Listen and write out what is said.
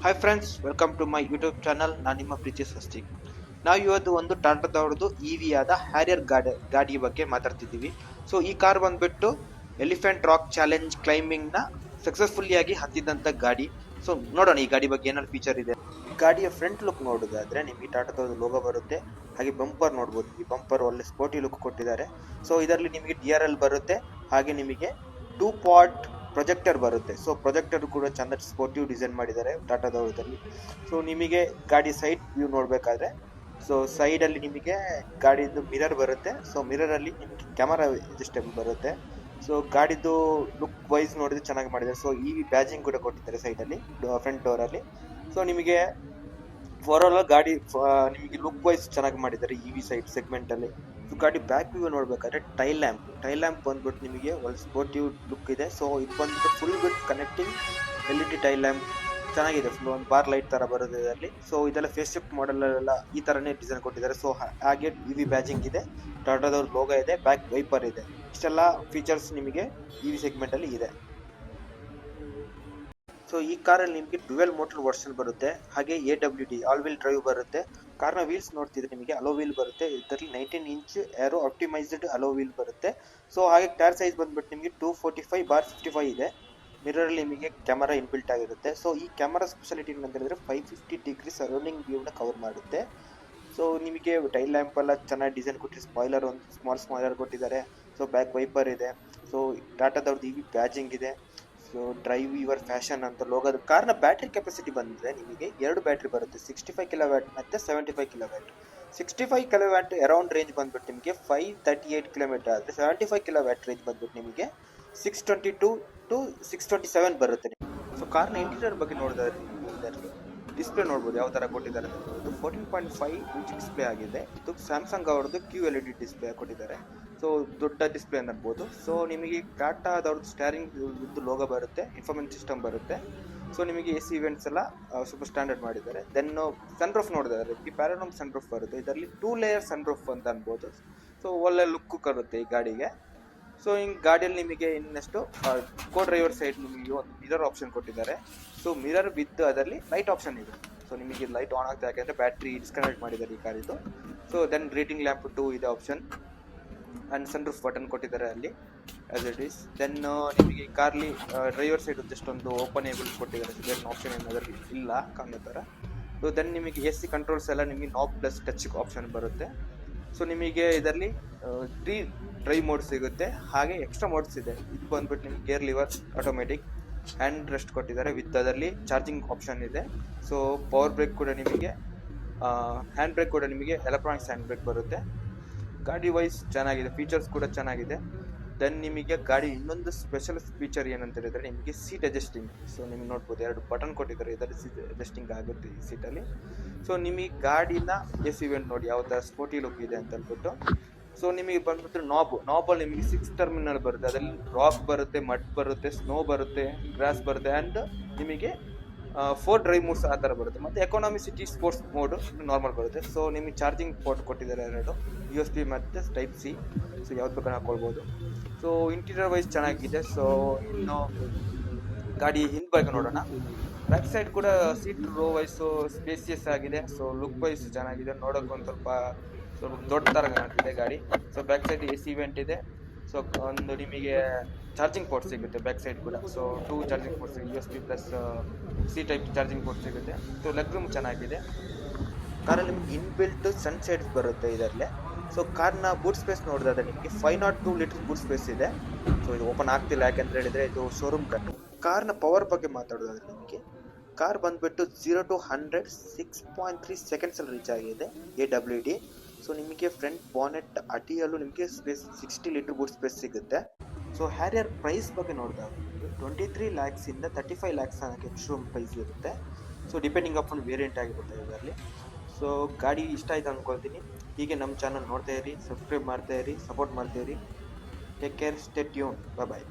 Hi friends, welcome to my YouTube channel. ನಾನು ನಿಮ್ಮ ಪ್ರೀತಿ ಸ್ವಸ್ತಿಕ್. ನಾವು ಇವತ್ತು ಒಂದು ಟಾಟಾದವ್ರದ್ದು ಇವಿ ಆದ ಹ್ಯಾರಿಯರ್ ಗಾಡಿ ಬಗ್ಗೆ ಮಾತಾಡ್ತಿದ್ದೀವಿ. ಸೊ ಈ ಕಾರ್ ಬಂದ್ಬಿಟ್ಟು ಎಲಿಫೆಂಟ್ ರಾಕ್ ಚಾಲೆಂಜ್ ಕ್ಲೈಂಬಿಂಗ್ ನ ಸಕ್ಸಸ್ಫುಲ್ಲಿ ಆಗಿ ಹತ್ತಿದಂತ ಗಾಡಿ. ಸೊ ನೋಡೋಣ ಈ ಗಾಡಿ ಬಗ್ಗೆ ಏನಾದ್ರು ಫೀಚರ್ ಇದೆ. ಗಾಡಿಯ ಫ್ರಂಟ್ ಲುಕ್ ನೋಡೋದಾದ್ರೆ ನಿಮಗೆ ಟಾಟಾದವ್ರದ್ದು ಲೋಗೋ ಬರುತ್ತೆ. ಹಾಗೆ ಬಂಪರ್ ನೋಡ್ಬೋದು, ಈ ಬಂಪರ್ ಒಳ್ಳೆ ಸ್ಪೋರ್ಟಿ ಲುಕ್ ಕೊಟ್ಟಿದ್ದಾರೆ. ಸೊ ಇದರಲ್ಲಿ ನಿಮಗೆ DRL ಬರುತ್ತೆ. ಹಾಗೆ ನಿಮಗೆ 2 ಪಾಟ್ ಪ್ರೊಜೆಕ್ಟರ್ ಬರುತ್ತೆ. ಸೊ ಪ್ರೊಜೆಕ್ಟರ್ ಕೂಡ ಚಂದ ಸ್ಪೋರ್ಟಿವ್ ಡಿಸೈನ್ ಮಾಡಿದ್ದಾರೆ ಟಾಟಾದವ್ರದಲ್ಲಿ. ಸೊ ನಿಮಗೆ ಗಾಡಿ ಸೈಡ್ ವ್ಯೂ ನೋಡ್ಬೇಕಾದ್ರೆ, ಸೊ ಸೈಡ್ ಅಲ್ಲಿ ನಿಮಗೆ ಗಾಡಿದು ಮಿರರ್ ಬರುತ್ತೆ. ಸೊ ಮಿರರ್ ಅಲ್ಲಿ ನಿಮಗೆ ಕ್ಯಾಮರಾ ಅಡ್ಜಸ್ಟೇಬಲ್ ಬರುತ್ತೆ. ಸೊ ಗಾಡಿದು ಲುಕ್ ವೈಸ್ ನೋಡಿದ್ರೆ ಚೆನ್ನಾಗಿ ಮಾಡಿದ್ದಾರೆ. ಸೊ ಈ ಬ್ಯಾಜಿಂಗ್ ಕೂಡ ಕೊಟ್ಟಿದ್ದಾರೆ ಸೈಡ್ ಅಲ್ಲಿ, ಫ್ರಂಟ್ ಡೋರ್ ಅಲ್ಲಿ. ಸೊ ನಿಮಗೆ ಓವರ್ ಗಾಡಿ ನಿಮಗೆ ಲುಕ್ ವೈಸ್ ಚೆನ್ನಾಗಿ ಮಾಡಿದ್ದಾರೆ ಇವಿ ಸೈಡ್ ಸೆಗ್ಮೆಂಟ್ ಅಲ್ಲಿ. ಸೊ ಗಾಡಿ ಬ್ಯಾಕ್ ವ್ಯೂ ನೋಡ್ಬೇಕಾದ್ರೆ ಟೈಲ್ ಲ್ಯಾಂಪ್ ಬಂದ್ಬಿಟ್ಟು ನಿಮಗೆ ಒಳ್ಳೆ ಸ್ಪೋರ್ಟಿವ್ ಲುಕ್ ಇದೆ. ಸೊ ಇದು ಬಂದ್ಬಿಟ್ಟು full with connecting LED tail lamp ಚೆನ್ನಾಗಿದೆ. ಫುಲ್ ಒಂದು ಬಾರ್ ಲೈಟ್ ತರ ಬರುತ್ತೆ ಇದರಲ್ಲಿ. ಸೊ ಇದೆಲ್ಲ ಫೇಸ್ ಶಿಫ್ಟ್ ಮಾಡೆಲ್ ಎಲ್ಲ ಈ ತರನೇ ಡಿಸೈನ್ ಕೊಟ್ಟಿದ್ದಾರೆ. ಸೊ ಹಾಗೆ ಇವಿ ಬ್ಯಾಜಿಂಗ್ ಇದೆ, ಟಾಟಾದವ್ರ ಲೋಗೋ ಇದೆ, ಬ್ಯಾಕ್ ವೈಪರ್ ಇದೆ. ಇಷ್ಟೆಲ್ಲ ಫೀಚರ್ಸ್ ನಿಮಗೆ ಇವಿ ಸೆಗ್ಮೆಂಟ್ ಅಲ್ಲಿ ಇದೆ. ಸೊ ಈ ಕಾರಲ್ಲಿ ನಿಮಗೆ ಡ್ಯುಯಲ್ ಮೋಟರ್ ವರ್ಷನ್ ಬರುತ್ತೆ. ಹಾಗೆ AWD ಆಲ್ ವೀಲ್ ಡ್ರೈವ್ ಬರುತ್ತೆ. ಕಾರ್ನ ವೀಲ್ಸ್ ನೋಡ್ತಿದ್ರೆ ನಿಮಗೆ ಅಲೋ ವೀಲ್ ಬರುತ್ತೆ. ಇದರಲ್ಲಿ 19 inch aero optimised alloy wheel ಬರುತ್ತೆ. ಸೊ ಹಾಗೆ ಟೈರ್ ಸೈಜ್ ಬಂದ್ಬಿಟ್ಟು ನಿಮಗೆ 245/55 ಇದೆ. ಮಿರರ್ ಅಲ್ಲಿ ನಿಮಗೆ ಕ್ಯಾಮರಾ ಇನ್ಬಿಲ್ಟ್ ಆಗಿರುತ್ತೆ. ಸೊ ಈ ಕ್ಯಾಮರಾ ಸ್ಪೆಷಾಲಿಟಿ ಅಂತ ಹೇಳಿದ್ರೆ 550 ಡಿಗ್ರಿ ಸರೌಂಡಿಂಗ್ ವ್ಯೂ ನ ಕವರ್ ಮಾಡುತ್ತೆ. ಸೊ ನಿಮಗೆ ಟೈಲ್ ಲ್ಯಾಂಪ್ ಎಲ್ಲ ಚೆನ್ನಾಗಿ ಡಿಸೈನ್ ಕೊಟ್ಟಿದ್ದಾರೆ. ಸ್ಪಾಯ್ಲರ್ ಒಂದು ಸ್ಪಾಯ್ಲರ್ ಕೊಟ್ಟಿದ್ದಾರೆ. ಸೊ ಬ್ಯಾಕ್ ವೈಪರ್ ಇದೆ. ಸೊ ಟಾಟಾದವ್ರದ್ದು ಇವಿ ಬ್ಯಾಜಿಂಗ್ ಇದೆ. ಸೊ ಡ್ರೈವ್ ಯುವರ್ ಫ್ಯಾಷನ್ ಅಂತ ಲೋಗೋ. ಕಾರ್ನ ಬ್ಯಾಟ್ರಿ ಕೆಪಾಸಿಟಿ ಬಂದ್ರೆ ನಿಮಗೆ 2 ಬ್ಯಾಟ್ರಿ ಬರುತ್ತೆ, 65 kW ಮತ್ತೆ 75 kW. 65 kW ಅರೌಂಡ್ ರೇಂಜ್ ಬಂದ್ಬಿಟ್ಟು ನಿಮಗೆ 538 km ಆದ್ರೆ 75 kW ರೇಂಜ್ ಬಂದ್ಬಿಟ್ಟು ನಿಮಗೆ 622 to 627 ಬರುತ್ತೆ. ಸೊ ಕಾರ್ನ ಇಂಟೀರಿಯರ್ ಬಗ್ಗೆ ನೋಡಿದ್ರೆ ಡಿಸ್ಪ್ಲೇ ನೋಡ್ಬೋದು ಯಾವ ತರ ಕೊಟ್ಟಿದ್ದಾರೆ ಅಂತ. 14.5 ಇಂಚ್ ಡಿಸ್ಪ್ಲೇ ಆಗಿದೆ. ಇದು ಸ್ಯಾಮ್ಸಂಗ್ ಅವರದ್ದು QLED ಡಿಸ್ಪ್ಲೇ ಕೊಟ್ಟಿದ್ದಾರೆ. ಸೊ ದೊಡ್ಡ ಡಿಸ್ಪ್ಲೇ ಅನ್ನಬಹುದು. ಸೊ ನಿಮಗೆ ಟಾಟಾದವ್ರದ್ದು ಸ್ಟೇರಿಂಗ್ ಲೋಗೋ ಬರುತ್ತೆ, ಇನ್ಫಾರ್ಮೇಶನ್ ಸಿಸ್ಟಮ್ ಬರುತ್ತೆ. ಸೊ ನಿಮಗೆ AC ಇವೆಂಟ್ಸ್ ಎಲ್ಲ ಸ್ವಲ್ಪ ಸ್ಟ್ಯಾಂಡರ್ಡ್ ಮಾಡಿದ್ದಾರೆ. ದೆನ್ ಸನ್ ರೂಫ್ ನೋಡಿದ್ರೆ ಈ ಪ್ಯಾರಾನೋಮ್ ಸನ್ ರೂಫ್ ಬರುತ್ತೆ. ಇದರಲ್ಲಿ 2 ಲೇಯರ್ ಸನ್ ರೂಫ್ ಅಂತ ಅನ್ಬೋದು. ಸೊ ಒಳ್ಳೆ ಲುಕ್ ಬರುತ್ತೆ ಈ ಗಾಡಿಗೆ. ಸೊ ಹಿಂಗ್ ಗಾಡಿಯಲ್ಲಿ ನಿಮಗೆ ಇನ್ನಷ್ಟು ಕೋ ಡ್ರೈವರ್ ಸೈಡ್ ನಿಮಗೆ ಒಂದು ಮಿರರ್ ಆಪ್ಷನ್ ಕೊಟ್ಟಿದ್ದಾರೆ. ಸೊ ಮಿರರ್ ವಿತ್ ಅದರಲ್ಲಿ ಲೈಟ್ ಆಪ್ಷನ್ ಇದೆ. ಸೊ ನಿಮಗೆ ಲೈಟ್ ಆನ್ ಆಗ್ತಾ ಯಾಕಂದ್ರೆ ಬ್ಯಾಟ್ರಿ ಡಿಸ್ಕನೆಕ್ಟ್ ಮಾಡಿದ್ದಾರೆ ಈ ಕಾರಿದು. ಸೊ ದೆನ್ ರೀಡಿಂಗ್ ಲ್ಯಾಂಪ್ 2 ಇದೆ option. And sunroof button ಕೊಟ್ಟಿದ್ದಾರೆ ಅಲ್ಲಿ ಆಸ್ ಇಟ್ ಈಸ್. ದೆನ್ ನಿಮಗೆ ಕಾರ್ಲಿ ಡ್ರೈವರ್ ಸೈಡ್ ಜಸ್ಟ್ ಒಂದು ಓಪನೇಬಲ್ ಕೊಟ್ಟಿದ್ದಾರೆ. ದೆನ್ ಆಪ್ಷನ್ ಏನಾದರೂ ಇಲ್ಲ ಕಾಣೋ ಥರ. ಸೊ ದೆನ್ ನಿಮಗೆ AC ಕಂಟ್ರೋಲ್ಸ್ ಎಲ್ಲ ನಿಮಗೆ ನಾಬ್ ಪ್ಲಸ್ ಟಚ್ ಆಪ್ಷನ್ ಬರುತ್ತೆ. ಸೊ ನಿಮಗೆ ಇದರಲ್ಲಿ 3 ಡ್ರೈವ್ ಮೋಡ್ ಸಿಗುತ್ತೆ. ಹಾಗೆ ಎಕ್ಸ್ಟ್ರಾ ಮೋಡ್ಸ್ ಇದೆ. ಇದು ಬಂದ್ಬಿಟ್ಟು ನಿಮಗೆ gear liver automatic, hand rest ಕೊಟ್ಟಿದ್ದಾರೆ. ವಿತ್ ಅದರಲ್ಲಿ ಚಾರ್ಜಿಂಗ್ ಆಪ್ಷನ್ ಇದೆ. ಸೊ ಪವರ್ ಬ್ರೇಕ್ ಕೂಡ ನಿಮಗೆ, ಹ್ಯಾಂಡ್ ಬ್ರೇಕ್ ಕೂಡ ನಿಮಗೆ ಎಲೆಕ್ಟ್ರಾನಿಕ್ಸ್ ಹ್ಯಾಂಡ್ ಬ್ರೇಕ್ ಬರುತ್ತೆ. ಗಾಡಿ ವೈಸ್ ಚೆನ್ನಾಗಿದೆ, ಫೀಚರ್ಸ್ ಕೂಡ ಚೆನ್ನಾಗಿದೆ. ದೆನ್ ನಿಮಗೆ ಗಾಡಿ ಇನ್ನೊಂದು ಸ್ಪೆಷಲ್ ಫೀಚರ್ ಏನಂತ ಹೇಳಿದ್ರೆ ನಿಮಗೆ ಸೀಟ್ ಅಡ್ಜಸ್ಟಿಂಗ್. ಸೊ ನಿಮ್ಗೆ ನೋಡ್ಬೋದು 2 ಬಟನ್ ಕೊಟ್ಟಿದ್ದಾರೆ. ಇದರಲ್ಲಿ ಸೀಟ್ ಅಡ್ಜಸ್ಟಿಂಗ್ ಆಗುತ್ತೆ ಈ ಸೀಟಲ್ಲಿ. ಸೊ ನಿಮಗೆ ಗಾಡಿನ AC ಇವೆಂಟ್ ನೋಡಿ ಯಾವ ಥರ ಸ್ಪೋರ್ಟಿ ಲುಕ್ ಇದೆ ಅಂತ ಅಂದ್ಬಿಟ್ಟು. ಸೊ ನಿಮಗೆ ಬಂದ್ಬಿಟ್ಟು ನಾಬಲ್ಲಿ ನಿಮಗೆ 6 ಟರ್ಮಿನಲ್ ಬರುತ್ತೆ. ಅದರಲ್ಲಿ ರಾಕ್ ಬರುತ್ತೆ, ಮಡ್ ಬರುತ್ತೆ, ಸ್ನೋ ಬರುತ್ತೆ, ಗ್ರಾಸ್ ಬರುತ್ತೆ. ಆ್ಯಂಡ್ ನಿಮಗೆ 4 ಡ್ರೈವ್ ಮೋಡ್ಸ್ ಆ ಥರ ಬರುತ್ತೆ. ಮತ್ತು economy city sports mode normal ಬರುತ್ತೆ. ಸೊ ನಿಮಗೆ ಚಾರ್ಜಿಂಗ್ ಪೋರ್ಟ್ ಕೊಟ್ಟಿದ್ದಾರೆ 2 USB ಮತ್ತು ಟೈಪ್ C. ಸೊ ಯಾವ್ದು ಬೇಕಾದ್ರೆ ಹಾಕೊಳ್ಬೋದು. ಸೊ ಇಂಟೀರಿಯರ್ ವೈಸ್ ಚೆನ್ನಾಗಿದೆ. ಸೊ ಇನ್ನು ಗಾಡಿ ಹಿಂದ್ ಬಗ್ಗೆ ನೋಡೋಣ. ಬ್ಯಾಕ್ ಸೈಡ್ ಕೂಡ ಸೀಟ್ ರೋ ವೈಸು ಸ್ಪೇಸಿಯಸ್ ಆಗಿದೆ. ಸೊ ಲುಕ್ ವೈಸ್ ಚೆನ್ನಾಗಿದೆ. ನೋಡೋಕೆ ಒಂದು ಸ್ವಲ್ಪ ದೊಡ್ಡ ಥರ ಕಾಣ್ತಿದೆ ಗಾಡಿ. So back side AC event ಇದೆ. ಸೊ ಒಂದು ನಿಮಗೆ ಚಾರ್ಜಿಂಗ್ ಪೋರ್ಟ್ ಸಿಗುತ್ತೆ ಬ್ಯಾಕ್ ಸೈಡ್ ಕೂಡ. ಸೊ 2 ಚಾರ್ಜಿಂಗ್ ಪೋರ್ಟ್ ಸಿಗುತ್ತೆ, USB plus C type charging port ಸಿಗುತ್ತೆ. ಸೊ ಲೆಗ್ ರೂಮ್ ಚೆನ್ನಾಗಿದೆ. ಕಾರಲ್ಲಿ ನಿಮಗೆ ಇನ್ಬಿಲ್ಟ್ ಸನ್ ಸೈಡ್ಸ್ ಬರುತ್ತೆ ಇದರಲ್ಲೇ. ಸೊ ಕಾರ್ನ ಬೂಟ್ ಸ್ಪೇಸ್ ನೋಡಿದ್ರೆ ನಿಮಗೆ 502 ಲೀಟರ್ ಬೂಟ್ ಸ್ಪೇಸ್ ಇದೆ. ಸೊ ಇದು ಓಪನ್ ಆಗ್ತಿಲ್ಲ ಯಾಕಂತ ಹೇಳಿದ್ರೆ ಇದು ಶೋರೂಮ್ ಕಟ್. ಕಾರ್ನ ಪವರ್ ಬಗ್ಗೆ ಮಾತಾಡೋದಾದ್ರೆ ನಿಮಗೆ ಕಾರ್ ಬಂದ್ಬಿಟ್ಟು 0 to 100 6.3 ಸೆಕೆಂಡ್ಸ್ ಅಲ್ಲಿ ರೀಚ್ ಆಗಿದೆ AWD. ಸೊ ನಿಮಗೆ ಫ್ರಂಟ್ ಬಾನೆಟ್ ಅಡಿಯಲ್ಲೂ ನಿಮಗೆ ಸ್ಪೇಸ್ 60 ಲೀಟರ್ ಬೂಟ್ ಸ್ಪೇಸ್ ಸಿಗುತ್ತೆ. ಸೊ ಹ್ಯಾರಿಯರ್ ಪ್ರೈಸ್ ಬಗ್ಗೆ ನೋಡಿದಾಗ 23 lakhs ಇಂದ 35 lakhs ಅನ್ನೋಕ್ಕೆ ಶೋರೂಮ್ ಪ್ರೈಸ್ ಇರುತ್ತೆ. ಸೊ ಡಿಪೆಂಡಿಂಗ್ ಅಪಾನ್ ವೇರಿಯಂಟ್ ಆಗಿರುತ್ತೆ ಇದರಲ್ಲಿ. ಸೊ ಗಾಡಿ ಇಷ್ಟ ಆಯ್ತು ಅಂದ್ಕೊಳ್ತೀನಿ. ಹೀಗೆ ನಮ್ಮ ಚಾನಲ್ ನೋಡ್ತಾ ಇರಿ, ಸಬ್ಸ್ಕ್ರೈಬ್ ಮಾಡ್ತಾ ಇರಿ, ಸಪೋರ್ಟ್ ಮಾಡ್ತಾ ಇರಿ. ಟೇಕ್ ಕೇರ್, ಸ್ಟೇ ಟ್ಯೂನ್, ಬಾಯ್.